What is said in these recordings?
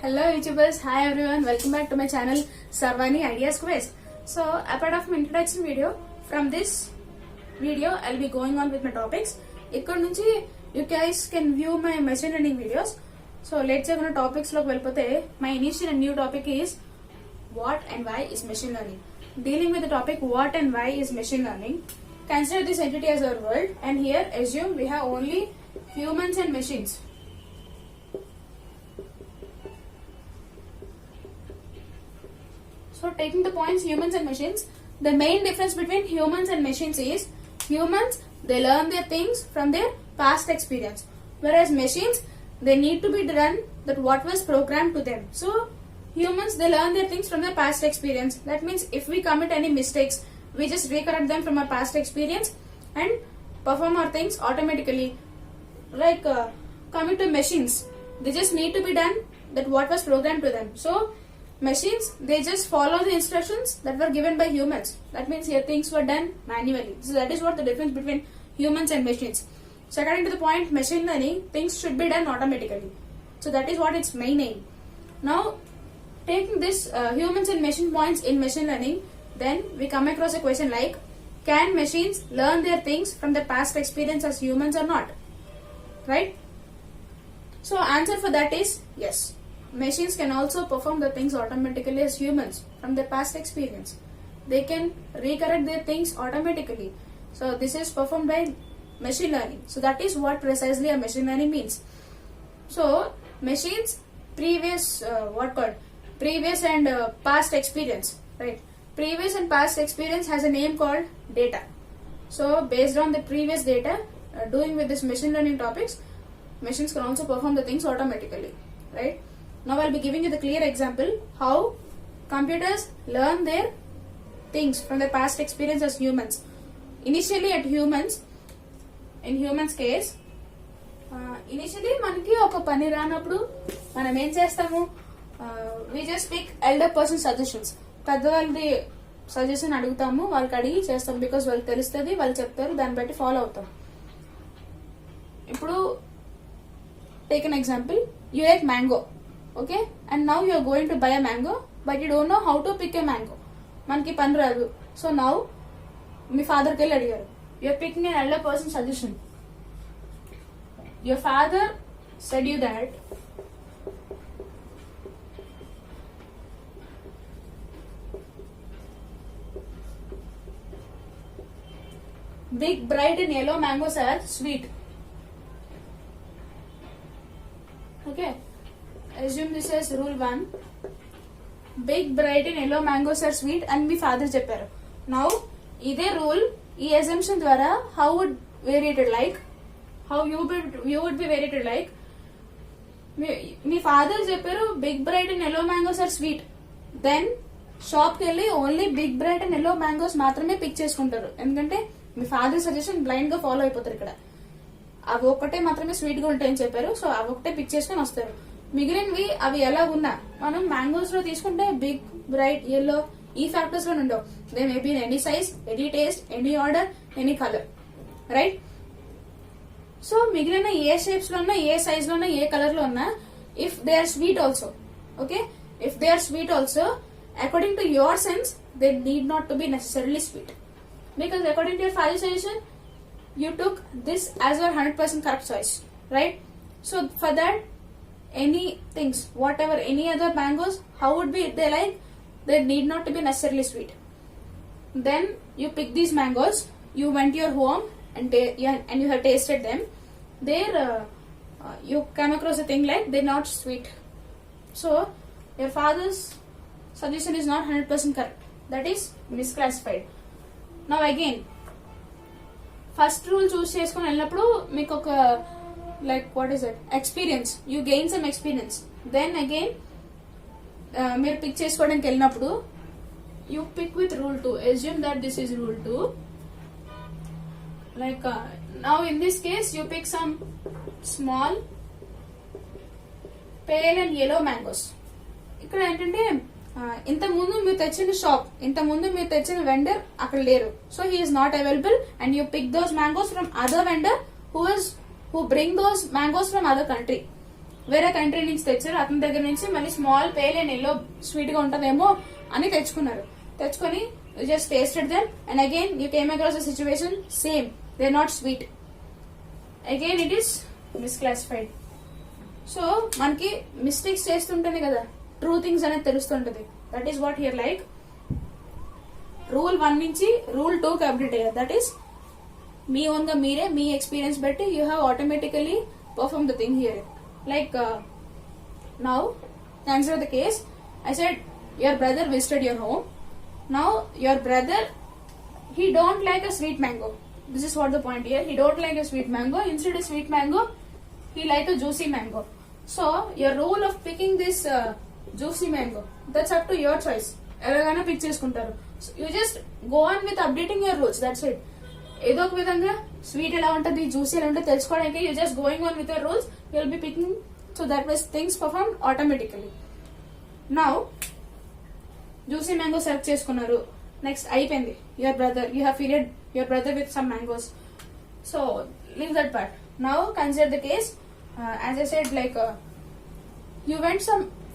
Hello YouTubers, hi everyone, welcome back to my channel Sarvani Ideas Quest. So apart of my introduction video, from this video I'll be going on with my topics. ఇక్కడ నుంచి you guys can view my machine learning videos. So let's say మన topics లోకి వెళ్ళిపోతే my initial and new topic is what and why is machine learning. Dealing with the topic what and why is machine learning, consider this entity as our world and here assume we have only humans and machines. So taking the points humans and machines, the main difference between humans and machines is humans, they learn their things from their past experience, whereas machines, they need to be done that what was programmed to them. So humans, they learn their things from their past experience. That means if we commit any mistakes, we just recorrect them from our past experience and perform our things automatically. Like coming to machines, they just need to be done that what was programmed to them. So machines, they just follow the instructions that were given by humans. That means here things were done manually. So that is what the difference between humans and machines. So according to the point machine learning, things should be done automatically. So that is what its main aim. Now taking this humans and machine points in machine learning, then we come across a question like, can machines learn their things from their past experience as humans or not? Right? So answer for that is yes. Machines can also perform the things automatically as humans from their past experience. They can recorrect their things automatically. So this is performed by machine learning. So that is what precisely a machine learning means. So machines previous and past experience, right? Previous and past experience has a name called data. So based on the previous data, doing with this machine learning topics, machines can also perform the things automatically, right? Now I'll be giving you the clear example how computers learn their things from their past experience as humans. Initially at humans, in humans case, initially మనకి ఒక పని రానప్పుడు మనం ఏం చేస్తాము, we just pick elder person suggestions. పెద్దవాళ్ళది suggestion అడుగుతాము, వాళ్ళకి అడిగి చేస్తాం బికాస్ వాళ్ళకి తెలుస్తుంది, వాళ్ళు చెప్తారు, దాన్ని బట్టి ఫాలో అవుతాం. ఇప్పుడు take an example, you like mango, okay, and now you are going to buy a mango but you don't know how to pick a mango. మనకి పని రాదు. సో నౌ మీ ఫాదర్కి వెళ్ళి అడిగారు, you are picking an elder person suggestion. Your father said you that big bright and yellow mangoes are sweet. Okay, assume this as rule 1. Big bright and yellow mangoes are sweet and me father చెప్పారు. Now ఇదే rule, ఈ assumption ద్వారా how would variated like, how you would be variated like, మీ father చెప్పారు big bright and yellow mangoes are sweet, then shop కి వెళ్ళి only big bright and yellow mangoes మాత్రమే pick చేసుకుంటారు. ఎందుకంటే మీ ఫాదర్ సజెషన్ బ్లైండ్ గా ఫాలో అయిపోతారు. ఇక్కడ అవి ఒక్కటే మాత్రమే స్వీట్ గా ఉంటాయని చెప్పారు, సో అవి ఒకటే పిక్ చేసుకుని వస్తారు. మిగిలినవి అవి ఎలా ఉన్నా మనం మ్యాంగోస్ లో తీసుకుంటే బిగ్ బ్రైట్ ఎల్లో ఈ ఫ్యాక్టర్స్ లో ఉండవు. They may be any size, any taste, any order, any colour, right? So మిగిలిన ఏ షేప్స్ లో ఉన్నా, ఏ సైజ్ లో ఉన్నా, ఏ కలర్ లో ఉన్నా, if they are sweet also, okay, if they are sweet also, according to your sense they need not to be necessarily sweet, because according to your father suggestion you took this as your 100% correct choice, right? So for that, any things, whatever, any other mangoes, how would be they like? They need not to be necessarily sweet. Then you pick these mangoes, you went to your home and you have tasted them. There you come across a thing like they're not sweet. So your father's suggestion is not 100% correct. That is misclassified. Now again, first rule choose చేసుకుని వెళ్ళినప్పుడు మీకు ఒక like what is it experience, you gain some experience. Then again మీరు pick చేసుకోవడానికి వెళ్ళినప్పుడు you pick with rule 2. Assume that this is rule 2. Like now in this case you pick some small pale and yellow mangoes. ఇక్కడ ఏంటంటే ఇంత ముందు మీరు తెచ్చిన shop, ఇంత ముందు మీరు తెచ్చిన వెండర్ అక్కడ లేరు, so he is not available and you pick those mangoes from other vendor who bring those mangoes from other country. వేరే కంట్రీ నుంచి తెచ్చారు, అతని దగ్గర నుంచి మళ్ళీ small pale and yellow sweet గా ఉంటదేమో అని తెచ్చుకున్నారు. తెచ్చుకొని just tasted them and again you came across the situation same, they are not sweet, again it is misclassified. So మనకి మిస్టేక్స్ చేస్తుంటేనే కదా ట్రూ థింగ్స్ అనేది తెలుస్తుంటది. That is what here like rule 1 నుంచి రూల్ 2 కి అప్డేట్ అయ్యారు. That is me own గా మీరే మీ experience బట్టి you have automatically perform the thing here. Like now consider the case, I said your brother visited your home. Now your brother, he don't like a sweet mango. This is what the point here. He don't like a sweet mango. Instead of sweet mango, he like a juicy mango. So your rule of picking this juicy mango, that's up to your choice. ఎలాగైనా pick చేసుకుంటారు. You just go on with updating your rules, that's it. ఏదో ఒక విధంగా sweet ఎలా ఉంటుంది, juicy ఎలా ఉంటుంది తెలుసుకోవడానికి you just going on with your rules, you will be picking. So that means things perform automatically. Now juicy mango select చేసుకున్నారు, next అయిపోయింది. Your brother, you have feeded your brother with some mangoes. So leave that part. Now consider the case, as I said, like you went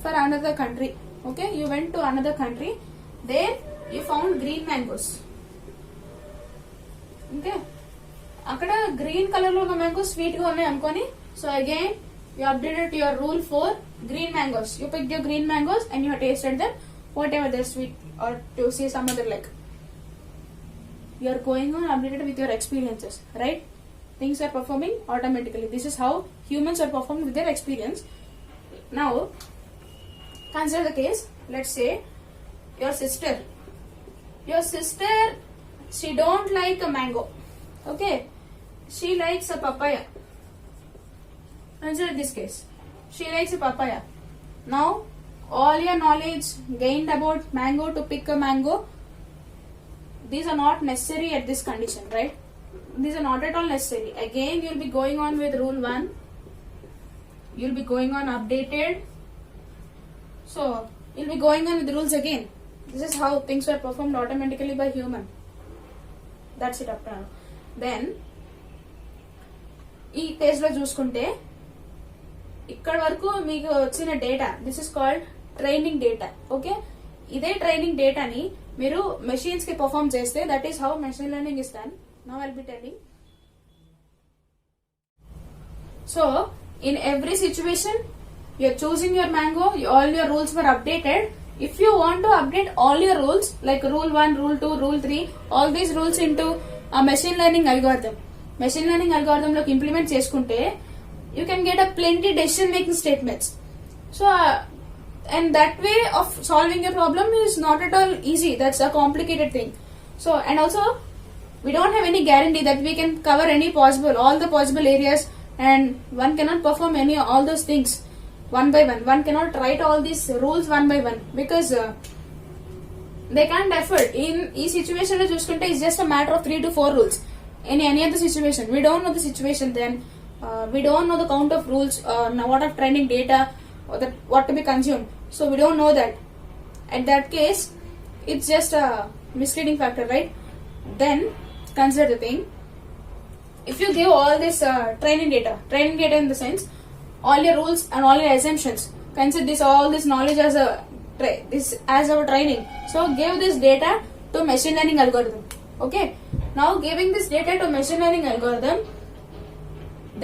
for another country. Okay, you went to another country, there you found green mangoes. Okay, అక్కడ green colour లో ఉన్న mangoes sweet గా ఉన్నాయి అనుకోని, so again you updated your rule for green mangoes. You picked your green mangoes and you have tasted them, whatever they're sweet or to see some other, like you are going on updated with your experiences, right? Things are performing automatically. This is how humans are performing with their experience. Now consider the case, let's say your sister, she don't like a mango. Okay, she likes a papaya. Consider this case, she likes a papaya. Now all your knowledge gained about mango to pick a mango, these are not necessary at this condition, right? These are not at all necessary. Again you'll be going on with rule 1, you'll be going on updated, so you'll be going on with the rules again. This is how things were performed automatically by human. That's it up to now. Then ఈ కేసులో చూసుకుంటే ఇక్కడ వరకు మీకు వచ్చిన data, this is called training data. Okay, ఇదే training డేటాని మీరు మెషిన్స్ కి పర్ఫార్మ్ చేస్తే that is how machine learning is done. Now I'll be telling. So in every situation you're choosing your mango, all your rules were updated. If you want to update all your rules like rule 1, rule 2, rule 3, all these rules into a machine learning algorithm, లోకి implement చేసుకుంటే you can get a plenty decision making statements. So and that way of solving your problem is not at all easy. That's a complicated thing. So and also we don't have any guarantee that we can cover all the possible areas, and one cannot perform all those things one by one. One cannot write all these rules one by one because they can't afford. In each situation lo chuskunte it's just a matter of 3 to 4 rules. In any other situation we don't know the situation, then we don't know the count of rules, what of training data, or that what to be consumed, so we don't know that. At that case it's just a misleading factor, right? Then consider the thing, if you give all this training data in the sense all your rules and all your assumptions, consider this all this knowledge as our training. So give this data to machine learning algorithm. Okay, now giving this data to machine learning algorithm,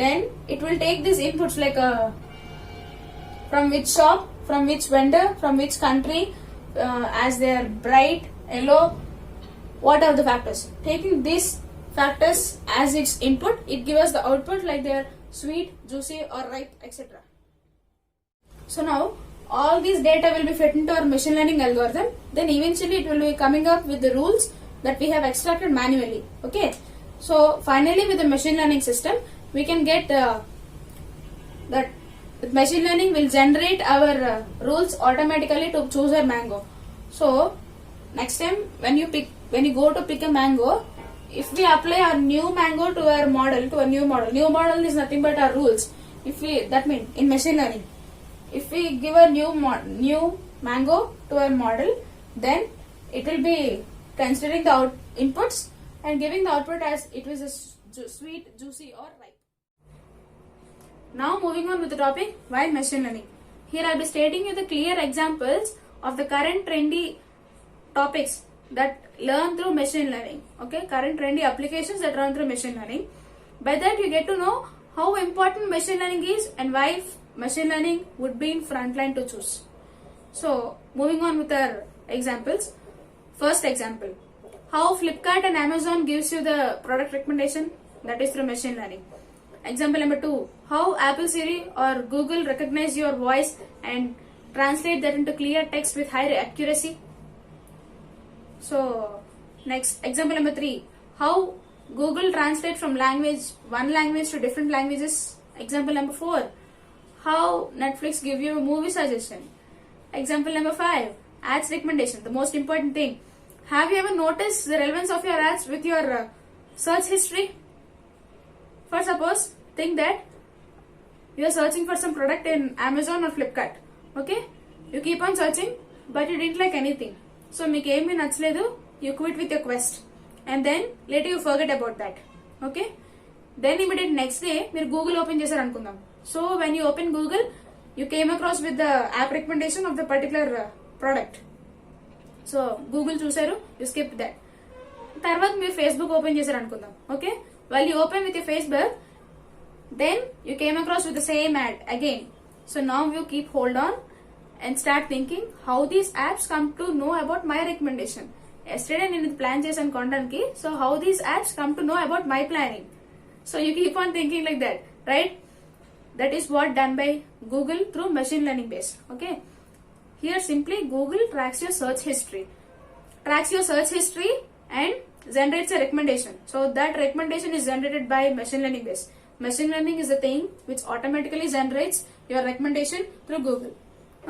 then it will take these inputs like from which shop, from which vendor, from which country, as they are bright, yellow, what are the factors. Taking these factors as its input, it gives us the output like they are sweet, juicy or ripe, etc. So now all these data will be fed into our machine learning algorithm, then eventually it will be coming up with the rules that we have extracted manually. Okay, so finally with the machine learning system we can get that machine learning will generate our rules automatically to choose our mango. So next time when you go to pick a mango, if we apply our new mango to our model, new model is nothing but our rules. That means in machine learning, if we give a new mango to our model, then it will be considering the inputs and giving the output as it was a sweet, juicy or ripe. Now moving on with the topic, why machine learning. Here I will be stating you the clear examples of the current trendy topics that learn through machine learning. Okay, current trendy applications that run through machine learning. By that you get to know how important machine learning is and why machine learning would be in frontline to choose. So moving on with our examples. First example, how Flipkart and Amazon gives you the product recommendation, that is through machine learning. Example number 2, how Apple Siri or Google recognize your voice and translate that into clear text with high accuracy. So next, example number 3, how Google translate from one language to different languages. Example number 4, how Netflix give you a movie suggestion. Example number 5, ads recommendation, the most important thing. Have you ever noticed the relevance of your ads with your search history? For suppose, think that you are searching for some product in Amazon or Flipkart. Okay? You keep on searching, but you didn't like anything. So, meeku emi nachaledu, you quit with your quest. And then, later you forget about that. Okay? Then, immediate next day, మీరు Google open చేశారు అనుకుందాం. So, when you open Google, you came across with the app recommendation of the particular product. So Google చూసారు, you skip that. తర్వాత మీరు Facebook open చేశారు అనుకుందాం. Okay, while you open with Facebook, then you came across with the same ad again. So now you keep hold on and start thinking how these apps come to know about my recommendation. Yesterday నేను ఇది plan చేశాను కొనడానికి, so how these apps come to know about my planning. So you keep on thinking like that, right? That is what done by Google through machine learning based. Okay. Here simply Google tracks your search history and generates a recommendation. So that recommendation is generated by machine learning base. Machine learning is the thing which automatically generates your recommendation through Google.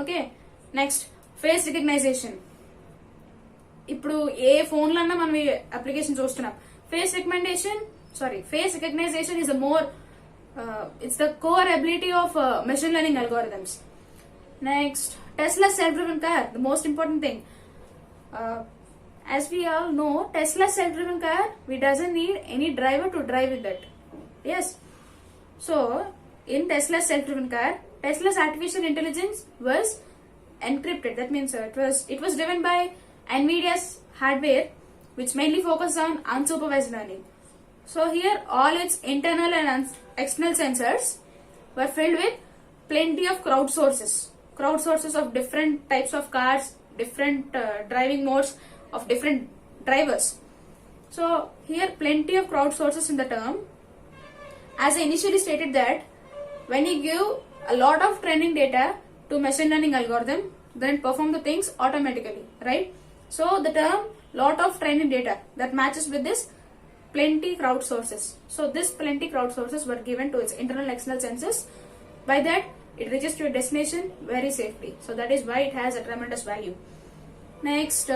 Okay. Next, face recognition. ఇప్పుడు ఏ phone లో అన్నా మనం ఈ application చూస్తున్నాం. Face recognition is a more it's the core ability of machine learning algorithms. Next, Tesla self-driven car, the most important thing. As we all know, Tesla self-driven car, we doesn't need any driver to drive with that. Yes. So, in Tesla self-driven car, Tesla's artificial intelligence was encrypted. That means it was driven by NVIDIA's hardware, which mainly focused on unsupervised learning. So here, all its internal and external sensors were filled with plenty of crowd sources of different types of cars, different driving modes of different drivers. So here, plenty of crowd sources in the term. As I initially stated that when you give a lot of training data to machine learning algorithm, then it perform the things automatically, right? So the term lot of training data that matches with this plenty crowd sources. So this plenty crowd sources were given to its internal and external sensors. By that, it reaches to your destination very safely. So that is why it has a tremendous value. Next,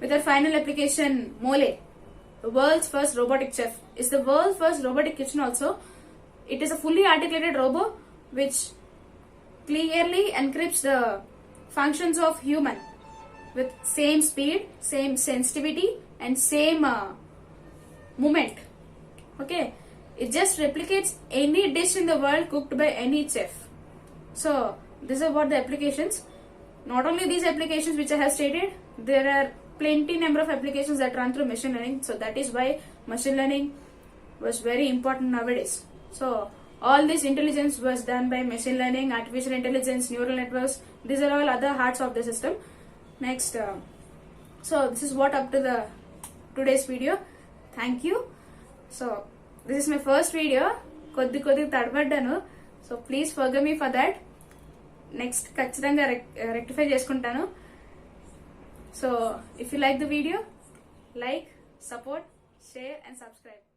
with our final application, Mole, the world's first robotic chef, is the world's first robotic kitchen also. It is a fully articulated robot which clearly encrypts the functions of human with same speed, same sensitivity and same movement. Okay, it just replicates any dish in the world cooked by any chef. So these are what the applications. Not only these applications which I have stated, there are plenty number of applications that run through machine learning. So that is why machine learning was very important nowadays. So all this intelligence was done by machine learning, artificial intelligence, neural networks. These are all other parts of the system. Next, so this is what up to the today's video. Thank you. So this is my first video. కొద్ది తడబడ్డాను. So please forgive me for that. Next ఖచ్చితంగా rectify చేసుకుంటాను. So if you like the video, like, support, share and subscribe.